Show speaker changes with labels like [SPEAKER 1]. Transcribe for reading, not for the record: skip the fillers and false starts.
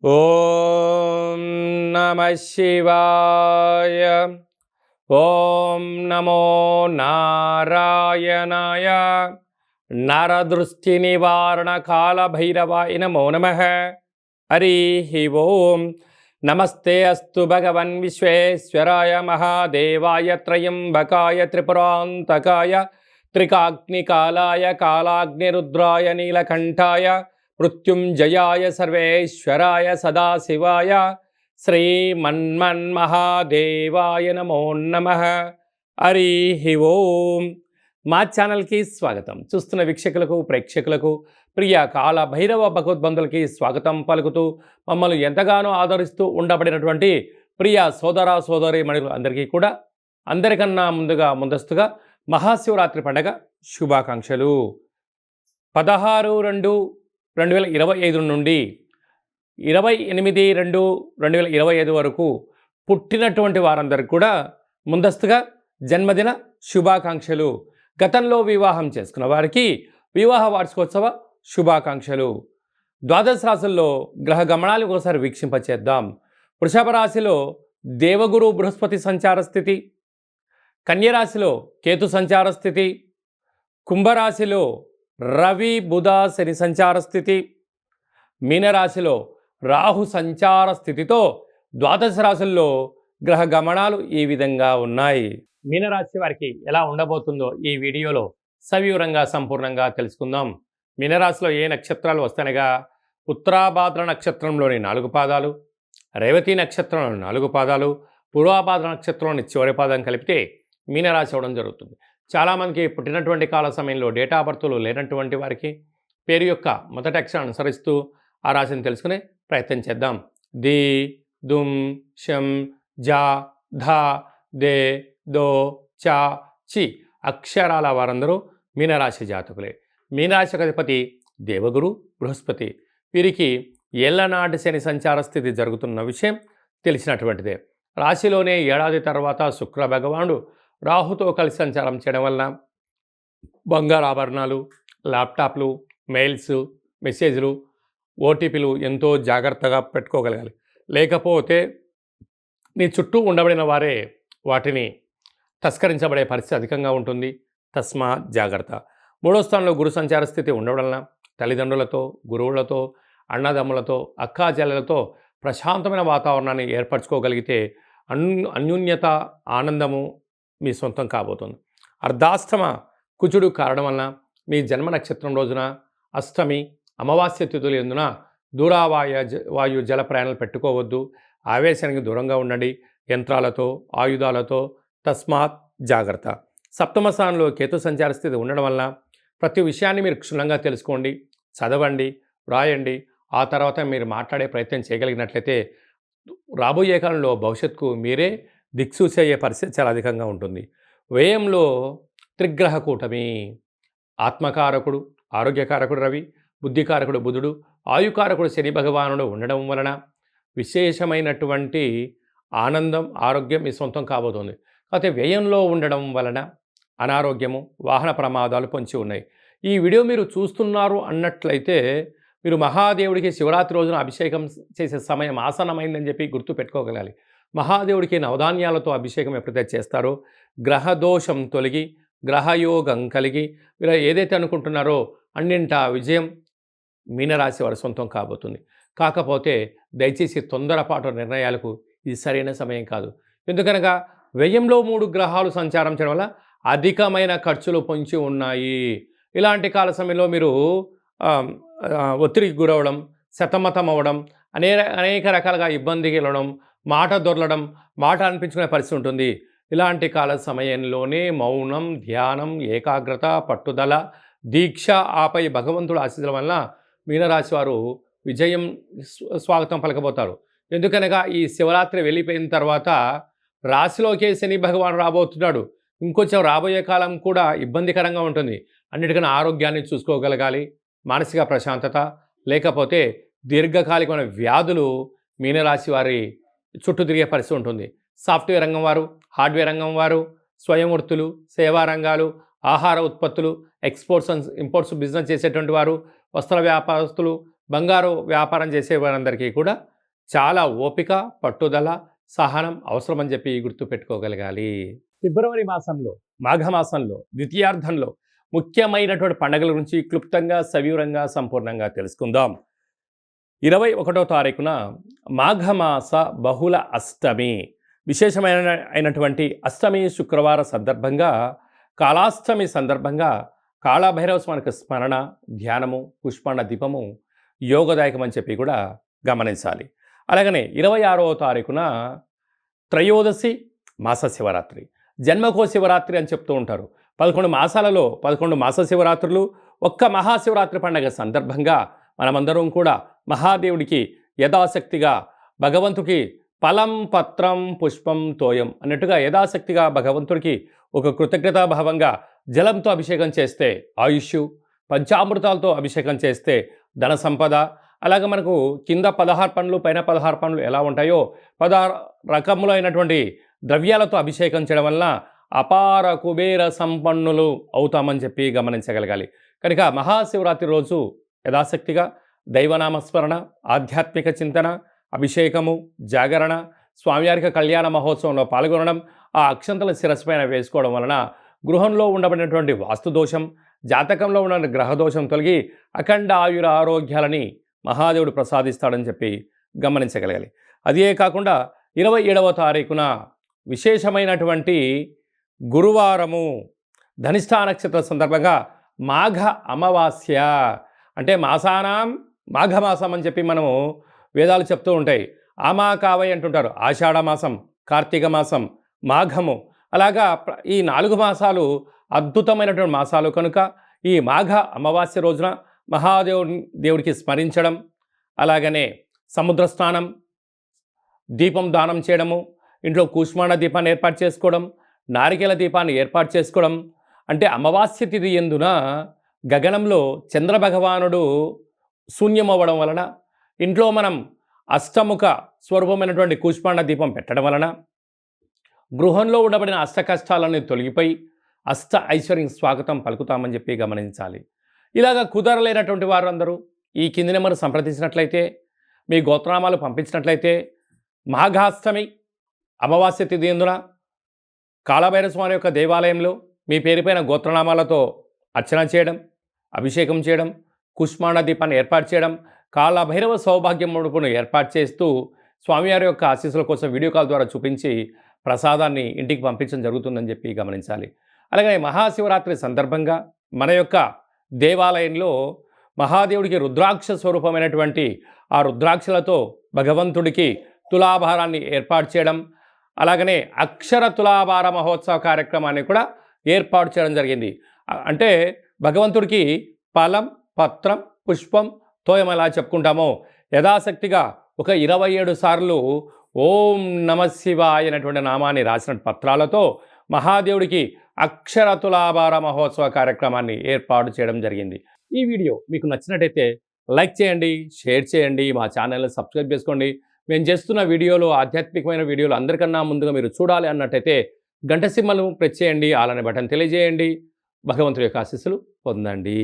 [SPEAKER 1] ఓం నమ శివాయ. ఓం నమో నారాయణాయ. నరదృష్టి నివారణ కాల భైరవాయ నమో నమః. హరి ఓం. నమస్తే అస్తు భగవన్ విశ్వేశ్వరాయ మహాదేవాయ త్రయంబకాయ త్రిపురాంతకాయ త్రికాగ్నికాలాయ కాలాగ్నిరుద్రాయ నీలకంఠాయ మృత్యుంజయాయ సర్వేశ్వరాయ సదాశివాయ శ్రీమన్మన్మహాదేవాయ నమో నమః. హరి ఓం. మా ఛానల్కి స్వాగతం. చూస్తున్న వీక్షకులకు ప్రేక్షకులకు ప్రియ కాల భైరవ భగవద్బంధులకి స్వాగతం పలుకుతూ మమ్మల్ని ఎంతగానో ఆదరిస్తూ ఉండబడినటువంటి ప్రియ సోదర సోదరి మణులు అందరికీ కూడా అందరికన్నా ముందస్తుగా మహాశివరాత్రి పండగ శుభాకాంక్షలు. 16/2/2025 నుండి 28/2/2025 వరకు పుట్టినటువంటి వారందరికీ కూడా ముందస్తుగా జన్మదిన శుభాకాంక్షలు. గతంలో వివాహం చేసుకున్న వారికి వివాహ వార్షికోత్సవ శుభాకాంక్షలు. ద్వాదశ రాశుల్లో గ్రహ గమనాలు ఒకసారి వీక్షింపచేద్దాం. వృషభ రాశిలో దేవగురు బృహస్పతి సంచార స్థితి, కన్యరాశిలో కేతు సంచార స్థితి, కుంభరాశిలో రవి బుధ శని సంచార స్థితి, మీనరాశిలో రాహు సంచార స్థితితో ద్వాదశ రాశుల్లో గ్రహ గమనాలు ఈ విధంగా ఉన్నాయి. మీనరాశి వారికి ఎలా ఉండబోతుందో ఈ వీడియోలో సవివరంగా సంపూర్ణంగా తెలుసుకుందాం. మీనరాశిలో ఏ నక్షత్రాలు వస్తాయనగా ఉత్తరాభాద్ర నక్షత్రంలోని 4 పాదాలు, రేవతి నక్షత్రంలోని 4 పాదాలు, పూర్వాభాద్ర నక్షత్రంలోని చివరి పాదం కలిపితే మీనరాశి అవ్వడం జరుగుతుంది. చాలామందికి పుట్టినటువంటి కాల సమయంలో డేటా బర్త్లు లేనటువంటి వారికి పేరు యొక్క మొదటి అక్షరాన్ని అనుసరిస్తూ ఆ రాశిని తెలుసుకునే ప్రయత్నం చేద్దాం. ది, దుమ్, షం, జా, ధా, దే, దో, చా, చి అక్షరాల వారందరూ మీనరాశి జాతకులే. మీనరాశికి అధిపతి దేవగురు బృహస్పతి. వీరికి ఏళ్లనాటి శని సంచార స్థితి జరుగుతున్న విషయం తెలిసినటువంటిదే. రాశిలోనే ఏడాది తర్వాత శుక్ర భగవానుడు రాహుతో కలిసి సంచారం చేయడం వలన బంగారు ఆభరణాలు, ల్యాప్టాప్లు, మెయిల్స్, మెసేజ్లు, ఓటీపీలు ఎంతో జాగ్రత్తగా పెట్టుకోగలగాలి. లేకపోతే నీ చుట్టూ ఉండబడిన వారే వాటిని తస్కరించబడే పరిస్థితి అధికంగా ఉంటుంది. తస్మాత్ జాగ్రత్త. 3వ స్థానంలో గురు సంచార స్థితి ఉండడం వలన తల్లిదండ్రులతో, గురువులతో, అన్నదమ్ములతో, అక్కాచెల్లెలతో ప్రశాంతమైన వాతావరణాన్ని ఏర్పరచుకోగలిగితే అన్యోన్యత, ఆనందము మీ సొంతం కాబోతుంది. అర్ధాష్టమ కుజుడు కారణం వలన మీ జన్మ నక్షత్రం రోజున అష్టమి, అమావాస్య తిథులు ఎందున వాయు జల ప్రయాణాలు పెట్టుకోవద్దు. ఆవేశానికి దూరంగా ఉండండి. యంత్రాలతో, ఆయుధాలతో తస్మాత్ జాగ్రత్త. సప్తమ స్థానంలో కేతు సంచార స్థితి ఉండడం వలన ప్రతి విషయాన్ని మీరు క్షుణ్ణంగా తెలుసుకోండి, చదవండి, వ్రాయండి. ఆ తర్వాత మీరు మాట్లాడే ప్రయత్నం చేయగలిగినట్లయితే రాబోయే కాలంలో భవిష్యత్తుకు మీరే దిక్సూచి అయ్యే పరిస్థితి చాలా అధికంగా ఉంటుంది. వ్యయంలో త్రిగ్రహ కూటమి. ఆత్మకారకుడు, ఆరోగ్యకారకుడు రవి, బుద్ధికారకుడు బుధుడు, ఆయుకారకుడు శని భగవానుడు ఉండడం వలన విశేషమైనటువంటి ఆనందం, ఆరోగ్యం మీ సొంతం కాబోతుంది. కాకపోతే వ్యయంలో ఉండడం వలన అనారోగ్యము, వాహన ప్రమాదాలు పొంచి ఉన్నాయి. ఈ వీడియో మీరు చూస్తున్నారు అన్నట్లయితే మీరు మహాదేవుడికి శివరాత్రి రోజున అభిషేకం చేసే సమయం ఆసన్నమైందని చెప్పి గుర్తు పెట్టుకోగలగాలి. మహాదేవుడికి నవధాన్యాలతో అభిషేకం ఎప్పుడైతే చేస్తారో గ్రహదోషం తొలగి, గ్రహయోగం కలిగి మీరు ఏదైతే అనుకుంటున్నారో అన్నింటా విజయం మీనరాశి వారి సొంతం కాబోతుంది. కాకపోతే దయచేసి తొందరపాటు నిర్ణయాలకు ఇది సరైన సమయం కాదు. ఎందుకనగా వ్యయంలో 3 గ్రహాలు సంచారం చేయడం వల్ల అధికమైన ఖర్చులు పొంచి ఉన్నాయి. ఇలాంటి కాల సమయంలో మీరు ఒత్తిడికి గురవడం, సతమతం అవ్వడం, అనేక రకాలుగా ఇబ్బందికి వెళ్ళడం, మాట దొరలడం, మాట అనిపించుకునే పరిస్థితి ఉంటుంది. ఇలాంటి కాల సమయంలోనే మౌనం, ధ్యానం, ఏకాగ్రత, పట్టుదల, దీక్ష, ఆపై భగవంతుడు ఆశీస్సుల వల్ల మీనరాశి వారు విజయం స్వాగతం పలకబోతారు. ఎందుకనగా ఈ శివరాత్రి వెళ్ళిపోయిన తర్వాత రాశిలోకే శని భగవాన్ రాబోతున్నాడు. ఇంకొంచెం రాబోయే కాలం కూడా ఇబ్బందికరంగా ఉంటుంది. అన్నిటికన్నా ఆరోగ్యాన్ని చూసుకోగలగాలి, మానసిక ప్రశాంతత, లేకపోతే దీర్ఘకాలికమైన వ్యాధులు మీనరాశి వారి చుట్టూ తిరిగే పరిస్థితి ఉంటుంది. సాఫ్ట్వేర్ రంగం వారు, హార్డ్వేర్ రంగం వారు, స్వయం వృత్తులు, సేవా రంగాలు, ఆహార ఉత్పత్తులు, ఎక్స్పోర్ట్స్ అండ్ ఇంపోర్ట్స్ బిజినెస్ చేసేటువంటి వారు, వస్త్ర వ్యాపారస్తులు, బంగారు వ్యాపారం చేసే వారందరికీ కూడా చాలా ఓపిక, పట్టుదల, సహనం అవసరమని చెప్పి గుర్తుపెట్టుకోగలగాలి. ఫిబ్రవరి మాసంలో, మాఘమాసంలో, ద్వితీయార్థంలో ముఖ్యమైనటువంటి పండుగల గురించి క్లుప్తంగా, సవివరంగా, సంపూర్ణంగా తెలుసుకుందాం. 21వ తారీఖున మాఘమాస బహుళ అష్టమి, అయినటువంటి అష్టమి శుక్రవార సందర్భంగా, కాళాష్టమి సందర్భంగా కాళభైరవ స్వామికి స్మరణ, ధ్యానము, పుష్పాండ దీపము యోగదాయకం అని చెప్పి కూడా గమనించాలి. అలాగనే 26వ తారీఖున త్రయోదశి మాస శివరాత్రి, జన్మకో శివరాత్రి అని చెప్తూ ఉంటారు. 11 మాసాలలో 11 మాస శివరాత్రులు, ఒక్క మహాశివరాత్రి పండుగ సందర్భంగా మనమందరం కూడా మహాదేవుడికి యథాశక్తిగా, భగవంతుడికి ఫలం, పత్రం, పుష్పం, తోయం అన్నట్టుగా యథాశక్తిగా భగవంతుడికి ఒక కృతజ్ఞతాభావంగా జలంతో అభిషేకం చేస్తే ఆయుష్, పంచామృతాలతో అభిషేకం చేస్తే ధన సంపద, అలాగే మనకు కింద 16 పండ్లు, పైన 16 పండ్లు ఎలా ఉంటాయో 16 రకములైనటువంటి ద్రవ్యాలతో అభిషేకం చేయడం వలన అపార కుబేర సంపన్నులు అవుతామని చెప్పి గమనించగలగాలి. కనుక మహాశివరాత్రి రోజు యథాశక్తిగా దైవనామస్మరణ, ఆధ్యాత్మిక చింతన, అభిషేకము, జాగరణ, స్వామివారికి కళ్యాణ మహోత్సవంలో పాల్గొనడం, ఆ అక్షంతల శిరస్సు పైన వేసుకోవడం వలన గృహంలో ఉండబడినటువంటి వాస్తుదోషం, జాతకంలో ఉన్న గ్రహదోషం తొలగి అఖండ ఆయుర ఆరోగ్యాలని మహాదేవుడు ప్రసాదిస్తాడని చెప్పి గమనించగలగాలి. అదే కాకుండా 27వ తారీఖున విశేషమైనటువంటి గురువారము, ధనిష్ఠా నక్షత్ర సందర్భంగా మాఘ అమావాస్య, అంటే మాసానాం మాఘమాసం అని చెప్పి మనము వేదాలు చెప్తూ ఉంటాయి. ఆమా కావై అంటుంటారు. ఆషాఢ మాసం, కార్తీక మాసం, మాఘము, అలాగా ఈ 4 మాసాలు అద్భుతమైనటువంటి మాసాలు కనుక ఈ మాఘ అమావాస్య రోజున దేవుడికి స్మరించడం, అలాగనే సముద్ర స్నానం, దీపం దానం చేయడము, ఇంట్లో కూష్మాండ దీపాన్ని ఏర్పాటు చేసుకోవడం, నారికేల దీపాన్ని ఏర్పాటు చేసుకోవడం, అంటే అమావాస్య తిథి ఎందున గగనంలో చంద్రభగవానుడు శూన్యమవ్వడం వలన ఇంట్లో మనం అష్టముఖ స్వరూపమైనటువంటి కూష్మాండ దీపం పెట్టడం వలన గృహంలో ఉండబడిన అష్ట కష్టాలన్నీ తొలగిపోయి అష్ట ఐశ్వర్యం స్వాగతం పలుకుతామని చెప్పి గమనించాలి. ఇలాగ కుదరలేనటువంటి వారు అందరూ ఈ కింది నెంబర్ సంప్రదించినట్లయితే, మీ గోత్రనామాలు పంపించినట్లయితే మాఘాష్టమి అమావాస్య తిథి ఎందున కాళభైరవ స్వామి యొక్క దేవాలయంలో మీ పేరుపైన గోత్రనామాలతో అర్చన చేయడం, అభిషేకం చేయడం, కుష్మాండ దీపాన్ని ఏర్పాటు చేయడం, కాళభైరవ సౌభాగ్యం ముడుపును ఏర్పాటు చేస్తూ స్వామివారి యొక్క ఆశీస్సుల కోసం వీడియో కాల్ ద్వారా చూపించి ప్రసాదాన్ని ఇంటికి పంపించడం జరుగుతుందని చెప్పి గమనించాలి. అలాగే మహాశివరాత్రి సందర్భంగా మన యొక్క దేవాలయంలో మహాదేవుడికి రుద్రాక్ష స్వరూపమైనటువంటి ఆ రుద్రాక్షలతో భగవంతుడికి తులాభారాన్ని ఏర్పాటు చేయడం, అలాగనే అక్షర తులాభార మహోత్సవ కార్యక్రమాన్ని కూడా ఏర్పాటు చేయడం జరిగింది. అంటే భగవంతుడికి ఫలం, పత్రం, పుష్పం, తోయం ఎలా చెప్పుకుంటామో యథాశక్తిగా ఒక 27 సార్లు ఓం నమ శివాయ అనేటువంటి నామాన్ని రాసిన పత్రాలతో మహాదేవుడికి అక్షర తులాభార మహోత్సవ కార్యక్రమాన్ని ఏర్పాటు చేయడం జరిగింది. ఈ వీడియో మీకు నచ్చినట్టయితే లైక్ చేయండి, షేర్ చేయండి, మా ఛానల్ని సబ్స్క్రైబ్ చేసుకోండి. మేము చేస్తున్న వీడియోలు, ఆధ్యాత్మికమైన వీడియోలు అందరికన్నా ముందుగా మీరు చూడాలి అన్నట్టయితే గంట సింబల్ను ప్రెస్ చేయండి, ఆల్ అనే బటన్ తెలియజేయండి. భగవంతుడి యొక్క ఆశీస్సులు పొందండి.